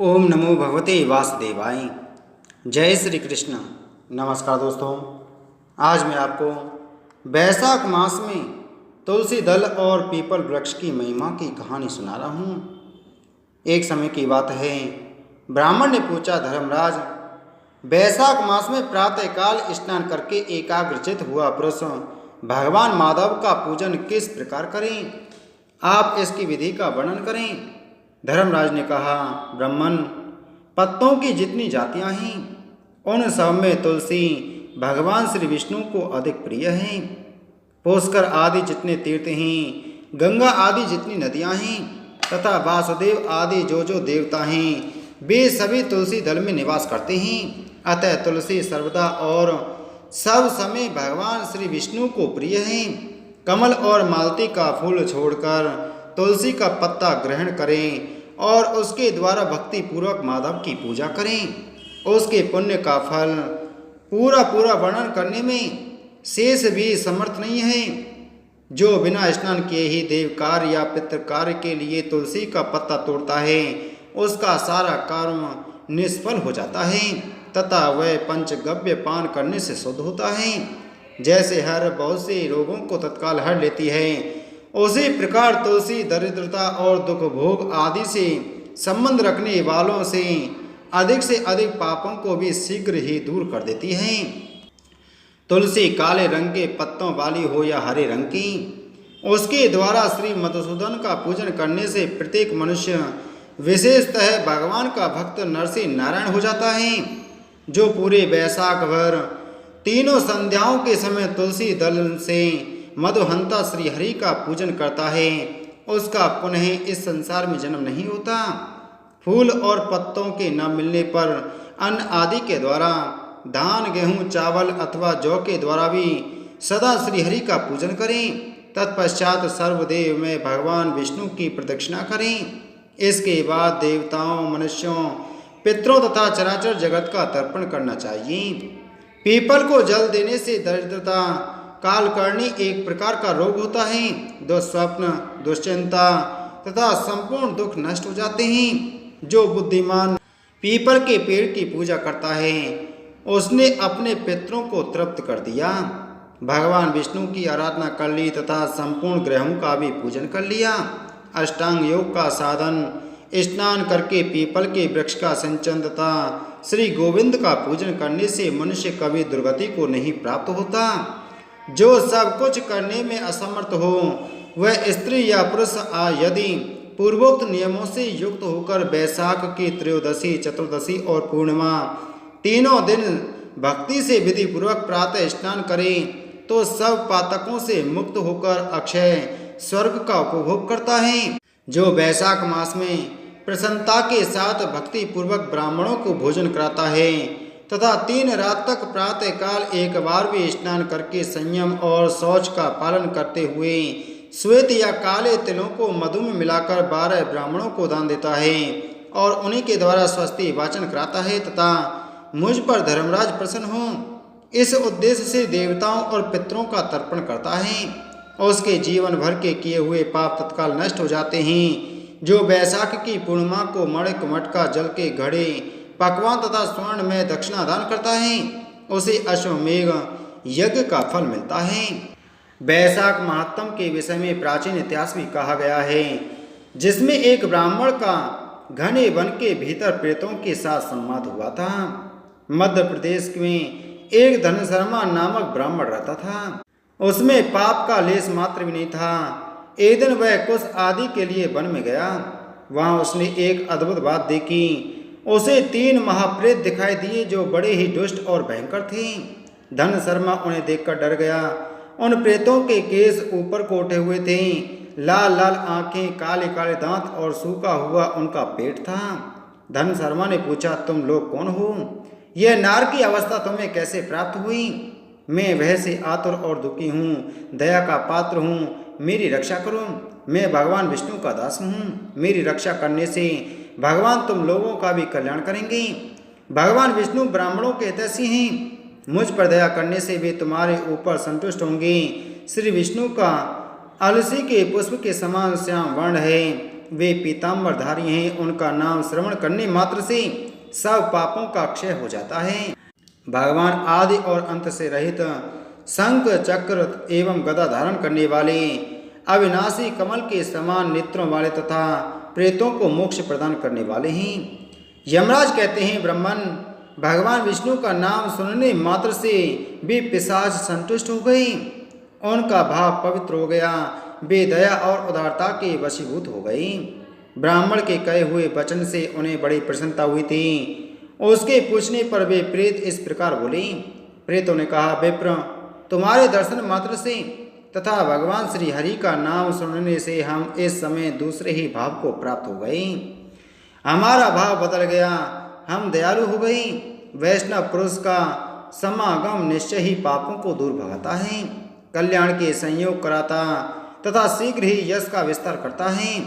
ओम नमो भगवते वासुदेवाय। जय श्री कृष्ण। नमस्कार दोस्तों, आज मैं आपको वैशाख मास में तुलसी दल और पीपल वृक्ष की महिमा की कहानी सुना रहा हूँ। एक समय की बात है, ब्राह्मण ने पूछा, धर्मराज, वैशाख मास में प्रातःकाल स्नान करके एकाग्रचित हुआ पुरुष भगवान माधव का पूजन किस प्रकार करें? आप इसकी विधि का वर्णन करें। धर्मराज ने कहा, ब्राह्मण, पत्तों की जितनी जातियां हैं उन सब में तुलसी भगवान श्री विष्णु को अधिक प्रिय है। पुष्कर आदि जितने तीर्थ हैं, गंगा आदि जितनी नदियां हैं तथा वासुदेव आदि जो देवता हैं, वे सभी तुलसी दल में निवास करते हैं। अतः तुलसी सर्वदा और सब समय भगवान श्री विष्णु को प्रिय है। कमल और मालती का फूल छोड़कर तुलसी का पत्ता ग्रहण करें और उसके द्वारा भक्ति पूर्वक माधव की पूजा करें। उसके पुण्य का फल पूरा वर्णन करने में शेष भी समर्थ नहीं है। जो बिना स्नान किए ही देव कार्य या पितृ कार्य के लिए तुलसी का पत्ता तोड़ता है, उसका सारा कर्म निष्फल हो जाता है तथा वह पंचगव्य पान करने से शुद्ध होता है। जैसे हर बहुत से रोगों को तत्काल हर लेती है, उसी प्रकार तुलसी दरिद्रता और दुख भोग आदि से संबंध रखने वालों से अधिक पापों को भी शीघ्र ही दूर कर देती है। तुलसी काले रंग के पत्तों वाली हो या हरे रंग की, उसके द्वारा श्री मधुसूदन का पूजन करने से प्रत्येक मनुष्य, विशेषतः भगवान का भक्त नरसिंह नारायण हो जाता है। जो पूरे वैशाख भर तीनों संध्याओं के समय तुलसी दल से मधुहंता श्रीहरि का पूजन करता है, उसका पुनः इस संसार में जन्म नहीं होता। फूल और पत्तों के न मिलने पर अन्न आदि के द्वारा, धान गेहूं चावल अथवा जौ के द्वारा भी सदा श्रीहरि का पूजन करें। तत्पश्चात सर्वदेव में भगवान विष्णु की प्रदक्षिणा करें। इसके बाद देवताओं, मनुष्यों, पितरों तथा चराचर जगत का तर्पण करना चाहिए। पीपल को जल देने से दरिद्रता, कालकर्णी एक प्रकार का रोग होता है, दुस्वप्न, दुश्चिंता तथा संपूर्ण दुख नष्ट हो जाते हैं। जो बुद्धिमान पीपल के पेड़ की पूजा करता है, उसने अपने पितरों को तृप्त कर दिया, भगवान विष्णु की आराधना कर ली तथा संपूर्ण ग्रहों का भी पूजन कर लिया। अष्टांग योग का साधन स्नान करके पीपल के वृक्ष का सिंचन तथा श्री गोविंद का पूजन करने से मनुष्य कभी दुर्गति को नहीं प्राप्त होता। जो सब कुछ करने में असमर्थ हो, वह स्त्री या पुरुष यदि पूर्वोक्त नियमों से युक्त होकर वैशाख की त्रयोदशी, चतुर्दशी और पूर्णिमा तीनों दिन भक्ति से विधि पूर्वक प्रातः स्नान करे तो सब पातकों से मुक्त होकर अक्षय स्वर्ग का उपभोग करता है। जो वैशाख मास में प्रसन्नता के साथ भक्ति पूर्वक ब्राह्मणों को भोजन कराता है तथा 3 रात तक प्रातःकाल एक बार भी स्नान करके संयम और शौच का पालन करते हुए श्वेत या काले तिलों को मधु में मिलाकर 12 ब्राह्मणों को दान देता है और उन्हीं के द्वारा स्वस्ति वाचन कराता है तथा मुझ पर धर्मराज प्रसन्न हो, इस उद्देश्य से देवताओं और पितरों का तर्पण करता है, उसके जीवन भर के किए हुए पाप तत्काल नष्ट हो जाते हैं। जो वैशाख की पूर्णिमा को मणिक मटका, जल के घड़े, पकवान तथा स्वर्ण में दक्षिणा दान करता है, उसे अश्वमेघ यज्ञ का फल मिलता है। वैशाख महात्म के विषय में प्राचीन इतिहास भी कहा गया है, जिसमें एक ब्राह्मण का घने वन के भीतर प्रेतों के साथ संवाद हुआ था। मध्य प्रदेश में एक धनशर्मा नामक ब्राह्मण रहता था, उसमें पाप का लेश मात्र भी नहीं था। एक दिन वह कुश आदि के लिए वन में गया। वहां उसने एक अद्भुत बात देखी। उसे 3 महाप्रेत दिखाई दिए जो बड़े ही दुष्ट और भयंकर थे। धनशर्मा उन्हें देखकर डर गया। उन प्रेतों के केस ऊपर को उठे हुए थे, लाल लाल आंखें, काले काले दांत और सूखा हुआ उनका पेट था। धनशर्मा ने पूछा, तुम लोग कौन हो? यह नार की अवस्था तुम्हें कैसे प्राप्त हुई? मैं वह से आतुर और दुखी हूँ, दया का पात्र हूँ, मेरी रक्षा करो। मैं भगवान विष्णु का दास हूँ, मेरी रक्षा करने से भगवान तुम लोगों का भी कल्याण करेंगे। भगवान विष्णु ब्राह्मणों के हितैषी हैं, मुझ पर दया करने से वे तुम्हारे ऊपर संतुष्ट होंगे। श्री विष्णु का अलसी के पुष्प के समान श्याम वर्ण है वे पीताम्बरधारी हैं, उनका नाम श्रवण करने मात्र से सब पापों का क्षय हो जाता है। भगवान आदि और अंत से रहित, शंख चक्र एवं गदा धारण करने वाले, अविनाशी कमल के समान नेत्रों वाले तथा प्रेतों को मोक्ष प्रदान करने वाले हैं। यमराज कहते हैं, ब्राह्मण, भगवान विष्णु का नाम सुनने मात्र से वे पिशाच संतुष्ट हो गए, उनका भाव पवित्र हो गया, वे दया और उदारता के वशीभूत हो गए। ब्राह्मण के कहे हुए वचन से उन्हें बड़ी प्रसन्नता हुई थी। उसके पूछने पर वे प्रेत इस प्रकार बोले। प्रेतों ने कहा, विप्र, तुम्हारे दर्शन मात्र से तथा भगवान श्री हरि का नाम सुनने से हम इस समय दूसरे ही भाव को प्राप्त हो गए। हमारा भाव बदल गया, हम दयालु हो गए। वैष्णव पुरुष का समागम निश्चय ही पापों को दूर भगाता है, कल्याण के संयोग कराता तथा शीघ्र ही यश का विस्तार करता है।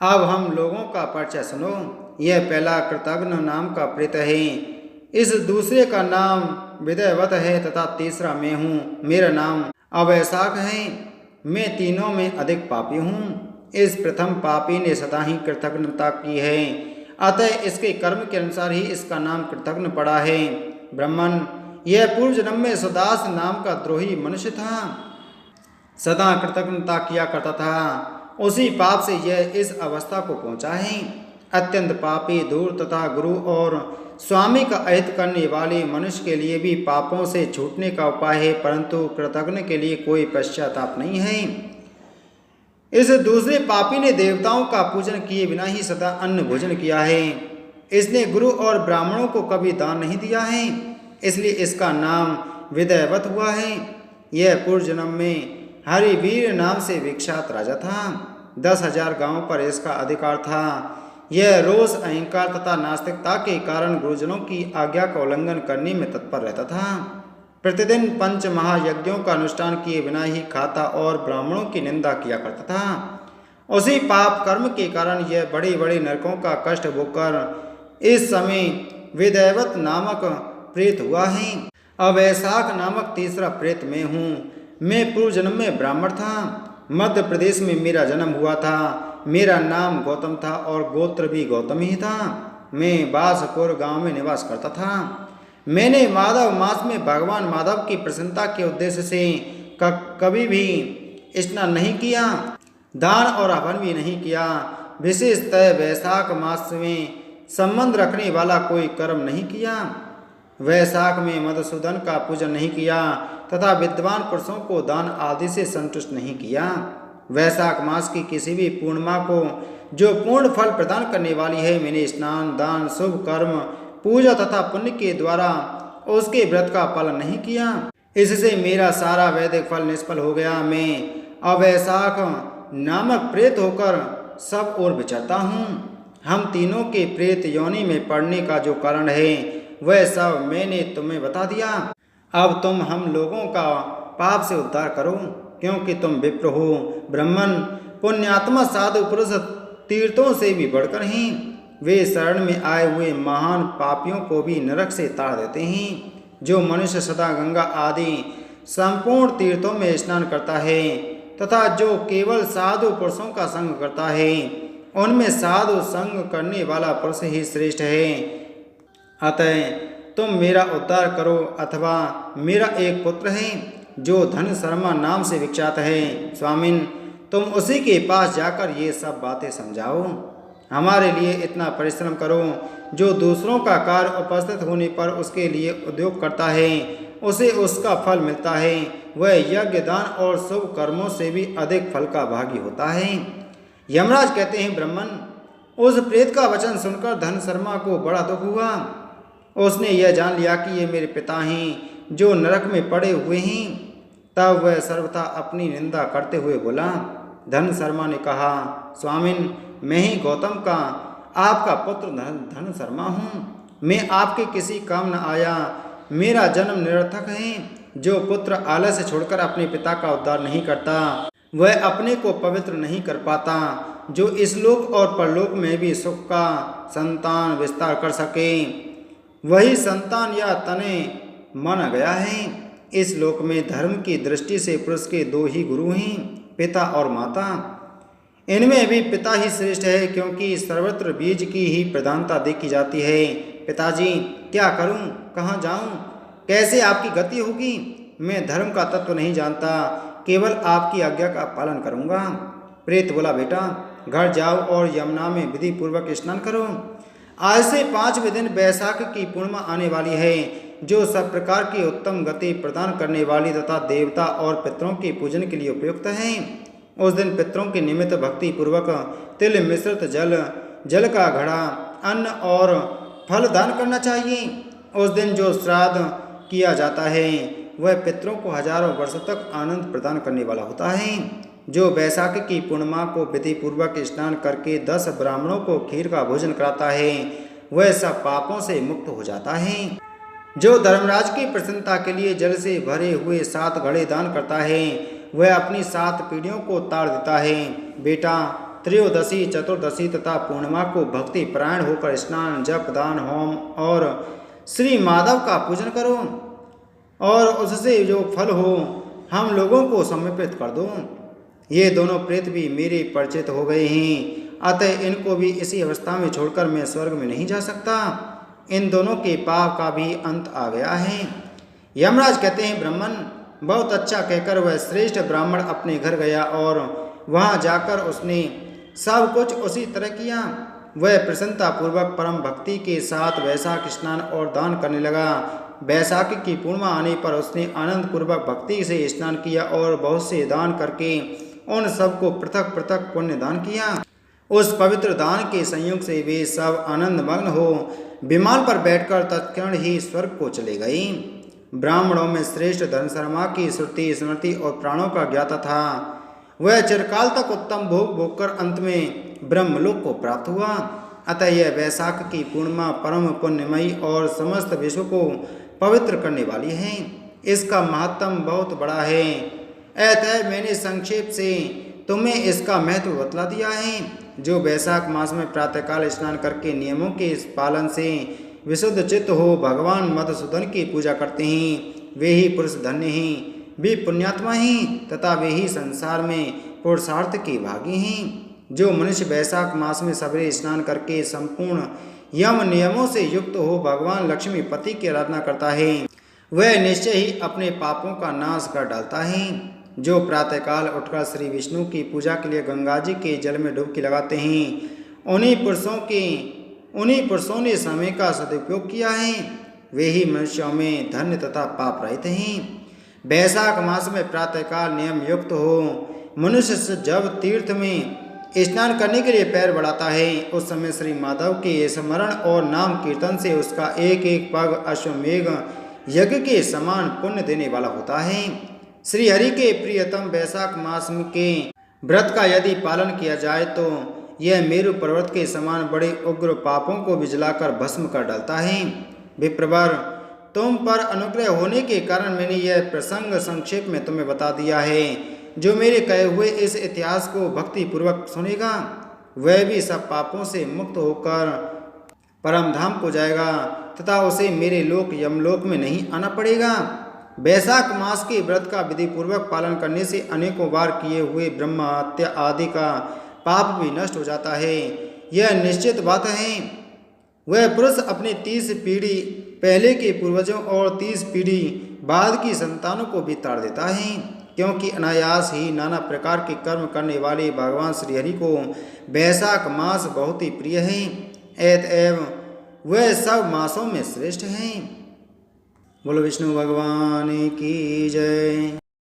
अब हम लोगों का परिचय सुनो। यह पहला कृतघ्न नाम का प्रेत है, इस दूसरे का नाम विदयवत है तथा तीसरा मैं हूँ, मेरा नाम अवैशाख है। मैं तीनों में अधिक पापी हूँ। इस प्रथम पापी ने सदा ही कृतघ्नता की है, अतः इसके कर्म के अनुसार ही इसका नाम कृतघ्न पड़ा है। ब्राह्मण, यह पूर्व जन्म में सुदास नाम का द्रोही मनुष्य था, सदा कृतज्ञता किया करता था। उसी पाप से यह इस अवस्था को पहुंचा है। अत्यंत पापी, दूर तथा गुरु और स्वामी का अहित करने वाले मनुष्य के लिए भी पापों से छूटने का उपाय है, परंतु कृतघ्न के लिए कोई पश्चाताप नहीं है। इस दूसरे पापी ने देवताओं का पूजन किए बिना ही सदा अन्न भोजन किया है। इसने गुरु और ब्राह्मणों को कभी दान नहीं दिया है, इसलिए इसका नाम विदयवत हुआ है। यह पूर्व जन्म में हरिवीर नाम से विख्यात राजा था। 10,000 गांवों पर इसका अधिकार था। यह रोष, अहंकार तथा नास्तिकता के कारण गुरुजनों की आज्ञा का उल्लंघन करने में तत्पर रहता था। प्रतिदिन 5 महायज्ञों का अनुष्ठान किए बिना ही खाता और ब्राह्मणों की निंदा किया करता था। उसी पाप कर्म के कारण यह बड़े बड़े नरकों का कष्ट भोगकर इस समय विदयवत नामक प्रेत हुआ है। अवैशाख नामक तीसरा प्रेत मैं हूँ। मैं पूर्व जन्म में ब्राह्मण था। मध्य प्रदेश में मेरा जन्म हुआ था। मेरा नाम गौतम था और गोत्र भी गौतम ही था। मैं बासपुर गांव में निवास करता था। मैंने माधव मास में भगवान माधव की प्रसन्नता के उद्देश्य से कभी भी स्नान नहीं किया, दान और हवन भी नहीं किया। विशेषतः वैशाख मास में संबंध रखने वाला कोई कर्म नहीं किया। वैशाख में मधुसूदन का पूजन नहीं किया तथा विद्वान पुरुषों को दान आदि से संतुष्ट नहीं किया। वैशाख मास की किसी भी पूर्णिमा को, जो पूर्ण फल प्रदान करने वाली है, मैंने स्नान, दान, शुभ कर्म, पूजा तथा पुण्य के द्वारा उसके व्रत का पालन नहीं किया। इससे मेरा सारा वैदिक फल निष्फल हो गया। मैं अवैशाख नामक प्रेत होकर सब ओर विचरता हूँ। हम तीनों के प्रेत योनि में पड़ने का जो कारण है वह सब मैंने तुम्हें बता दिया। अब तुम हम लोगों का पाप से उद्धार करो, क्योंकि तुम विप्र हो। ब्राह्मण, पुण्यात्मा साधु पुरुष तीर्थों से भी बढ़कर हैं। वे शरण में आए हुए महान पापियों को भी नरक से ताड़ देते हैं। जो मनुष्य सदा गंगा आदि संपूर्ण तीर्थों में स्नान करता है तथा जो केवल साधु पुरुषों का संग करता है, उनमें साधु संग करने वाला पुरुष ही श्रेष्ठ है। अतः तुम मेरा उद्धार करो, अथवा मेरा एक पुत्र है जो धन शर्मा नाम से विख्यात है। स्वामिन, तुम उसी के पास जाकर ये सब बातें समझाओ। हमारे लिए इतना परिश्रम करो। जो दूसरों का कार्य उपस्थित होने पर उसके लिए उद्योग करता है, उसे उसका फल मिलता है। वह यज्ञ, दान और शुभ कर्मों से भी अधिक फल का भागी होता है। यमराज कहते हैं, ब्राह्मण, उस प्रेत का वचन सुनकर धन शर्मा को बड़ा दुख हुआ। उसने यह जान लिया कि ये मेरे पिता हैं जो नरक में पड़े हुए हैं। तब वह सर्वथा अपनी निंदा करते हुए बोला। धन शर्मा ने कहा, स्वामिन, मैं ही गौतम का आपका पुत्र धन शर्मा हूँ। मैं आपके किसी काम न आया। मेरा जन्म निरर्थक है। जो पुत्र आलस्य छोड़कर अपने पिता का उद्धार नहीं करता, वह अपने को पवित्र नहीं कर पाता। जो इस लोक और परलोक में भी सुख का संतान विस्तार कर सके, वही संतान या तने माना गया है। इस लोक में धर्म की दृष्टि से पुरुष के 2 ही गुरु हैं, पिता और माता। इनमें भी पिता ही श्रेष्ठ है, क्योंकि सर्वत्र बीज की ही प्रधानता देखी जाती है। पिताजी, क्या करूं, कहाँ जाऊं, कैसे आपकी गति होगी? मैं धर्म का तत्व नहीं जानता, केवल आपकी आज्ञा का पालन करूंगा। प्रेत बोला, बेटा घर जाओ और यमुना में विधि पूर्वक स्नान करो। आज से 5वें दिन बैसाख की पूर्णिमा आने वाली है, जो सब प्रकार की उत्तम गति प्रदान करने वाली तथा देवता और पितरों के पूजन के लिए उपयुक्त है। उस दिन पितरों के निमित्त भक्ति पूर्वक तिल मिश्रित जल का घड़ा, अन्न और फल दान करना चाहिए। उस दिन जो श्राद्ध किया जाता है वह पितरों को हजारों वर्षों तक आनंद प्रदान करने वाला होता है। जो बैसाख की पूर्णिमा को विधि पूर्वक स्नान करके 10 ब्राह्मणों को खीर का भोजन कराता है वह सब पापों से मुक्त हो जाता है। जो धर्मराज की प्रसन्नता के लिए जल से भरे हुए 7 घड़े दान करता है वह अपनी 7 पीढ़ियों को ताड़ देता है। बेटा, त्रयोदशी, चतुर्दशी तथा पूर्णिमा को भक्ति परायण होकर स्नान, जप, दान, होम और श्री माधव का पूजन करो और उससे जो फल हो हम लोगों को समर्पित कर दो। ये दोनों प्रेत भी मेरे परिचित हो गए हैं, अतः इनको भी इसी अवस्था में छोड़कर मैं स्वर्ग में नहीं जा सकता। इन दोनों के पाप का भी अंत आ गया है। यमराज कहते हैं, ब्राह्मण, बहुत अच्छा कहकर वह श्रेष्ठ ब्राह्मण अपने घर गया और वहां जाकर उसने सब कुछ उसी तरह किया। वह प्रसन्नता पूर्वक परम भक्ति के साथ वैशाख स्नान और दान करने लगा। बैसाख की पूर्णिमा आने पर उसने आनंद पूर्वक भक्ति से स्नान किया और बहुत से दान करके उन सबको पृथक पृथक पुण्य दान किया। उस पवित्र दान के संयोग से वे सब आनंद मग्न हो विमान पर बैठकर तत्क्षण ही स्वर्ग को चले गए। ब्राह्मणों में श्रेष्ठ धर्मशर्मा की श्रुति, स्मृति और प्राणों का ज्ञाता था। वह चिरकाल तक उत्तम भोग भोगकर अंत में ब्रह्मलोक को प्राप्त हुआ। अतः यह वैशाख की पूर्णिमा परम पुण्यमयी और समस्त विश्व को पवित्र करने वाली है। इसका महत्व बहुत बड़ा है, अतः मैंने संक्षेप से तुम्हें इसका महत्व बतला दिया है। जो वैशाख मास में प्रातःकाल स्नान करके नियमों के पालन से विशुद्ध चित्त हो भगवान मधुसूदन की पूजा करते हैं वे ही पुरुष धन्य हैं, वे पुण्यात्मा हैं तथा वे ही संसार में पुरुषार्थ के भागी हैं। जो मनुष्य वैशाख मास में सवेरे स्नान करके संपूर्ण यम नियमों से युक्त हो भगवान लक्ष्मीपति की आराधना करता है वह निश्चय ही अपने पापों का नाश कर डालता है। जो प्रातःकाल उठकर श्री विष्णु की पूजा के लिए गंगा जी के जल में डुबकी लगाते हैं उन्हीं पुरुषों ने समय का सदुपयोग किया है, वे ही मनुष्यों में धन्य तथा पाप रहित हैं। वैशाख मास में प्रातःकाल नियम युक्त हो मनुष्य जब तीर्थ में स्नान करने के लिए पैर बढ़ाता है उस समय श्री माधव के स्मरण और नाम कीर्तन से उसका एक एक पग अश्वमेघ यज्ञ के समान पुण्य देने वाला होता है। श्री हरि के प्रियतम वैशाख मास के व्रत का यदि पालन किया जाए तो यह मेरु पर्वत के समान बड़े उग्र पापों को भी जलाकर भस्म कर डालता है। विप्रवर, तुम पर अनुग्रह होने के कारण मैंने यह प्रसंग संक्षेप में तुम्हें बता दिया है। जो मेरे कहे हुए इस इतिहास को भक्ति पूर्वक सुनेगा वह भी सब पापों से मुक्त होकर परम धाम को जाएगा तथा उसे मेरे लोक यमलोक में नहीं आना पड़ेगा। वैशाख मास के व्रत का विधि पूर्वक पालन करने से अनेकों बार किए हुए ब्रह्म हत्या आदि का पाप भी नष्ट हो जाता है। यह निश्चित बात है। वह पुरुष अपने 30 पीढ़ी पहले के पूर्वजों और 30 पीढ़ी बाद की संतानों को भी ताड़ देता है, क्योंकि अनायास ही नाना प्रकार के कर्म करने वाले भगवान श्रीहरि को वैशाख मास बहुत ही प्रिय है। एवं वह सब मासों में श्रेष्ठ हैं। बोलो विष्णु भगवान की जय।